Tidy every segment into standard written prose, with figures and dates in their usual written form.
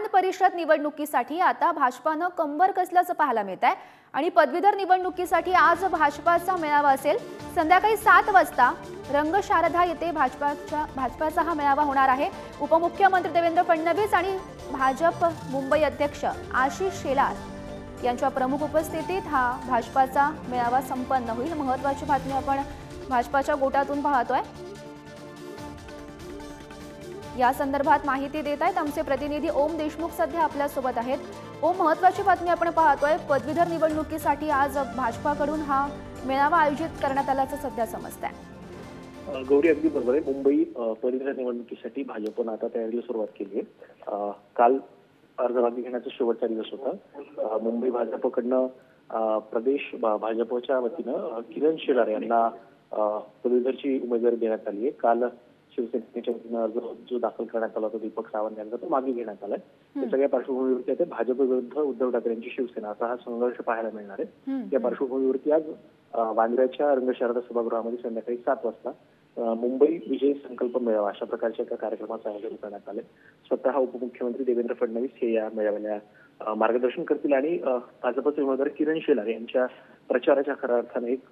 विधान परिषद निवडणुकीसाठी आता भाजपानं कंबर कसल्याचं पाहायला मिळत आहे आणि पदवीधर निवडणुकीसाठी आज भाजपाचा मेळावा असेल। संध्याकाळी 7 वाजता रंगशारदा येथे भाजपाचा हा मेळावा होणार आहे। उपमुख्यमंत्री देवेंद्र फडणवीस आणि भाजप मुंबई अध्यक्ष आशिष शेलार यांच्या प्रमुख उपस्थितीत हा भाजपाचा मेळावा संपन्न होईल। महत्त्वाची बातमी आपण भाजपाच्या गोटातून पाहतोय। या संदर्भात माहिती देत आहेत आमचे प्रतिनिधी ओम देशमुख सध्या आपल्या सोबत आहेत। ओम, महत्त्वाची बातमी आपण पाहतोय, पदवीधर निवडणुकीसाठी आज भाजपाकडून हा मेळावा आयोजित करण्यात आल्याचं सध्या समजतंय। गौरी, अगदी बरोबर आहे। मुंबई पदवीधर निवडणुकीसाठी भाजपनं आता तयारीला सुरुवात केली आहे। काल अर्ज मागे घेण्याचा शेवटचा दिवस होता। मुंबई भाजपकडनं प्रदेश भाजपच्या वतीनं किरण शेलार यांना पदवीधरची उमेदवारी देण्यात आली आहे। काल शिवसेनेच्या वतीनं अर्ज जो दाखल करण्यात आला होता दीपक सावंत यांचा, तो मागे घेण्यात आलाय। या सगळ्या पार्श्वभूमीवरती आता भाजप विरुद्ध उद्धव ठाकरे यांची शिवसेना असा हा संघर्ष पाहायला मिळणार आहे। या पार्श्वभूमीवरती आज वांद्र्याच्या रंगशारदा सभागृहामध्ये संध्याकाळी 7 वाजता मुंबई विजय संकल्प मेळावा अशा प्रकारच्या एका कार्यक्रमाचं आयोजन करण्यात आलंय। स्वतः उपमुख्यमंत्री देवेंद्र फडणवीस हे या मेळाव्याला मार्गदर्शन करतील आणि भाजपचे उमेदवार किरण शेलार यांच्या प्रचाराच्या खऱ्या अर्थाने एक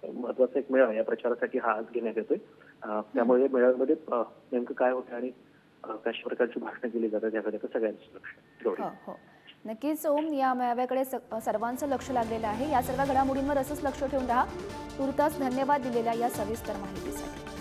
महत्वाचा एक मेळावा या प्रचारासाठी हा आज घेण्यात येतोय। त्यामुळे मेळाव्यामध्ये नेमकं काय होतं आणि कशा प्रकारची भाषणं केली जातात याकडे सगळ्यांचं लक्ष। हो, नक्कीच ओम, या मेळाव्याकडे सर्वांचं लक्ष लागलेलं आहे। या सर्व घडामोडींवर असंच लक्ष ठेवून राहा। तुर्तास धन्यवाद दिलेल्या या सविस्तर माहितीसाठी।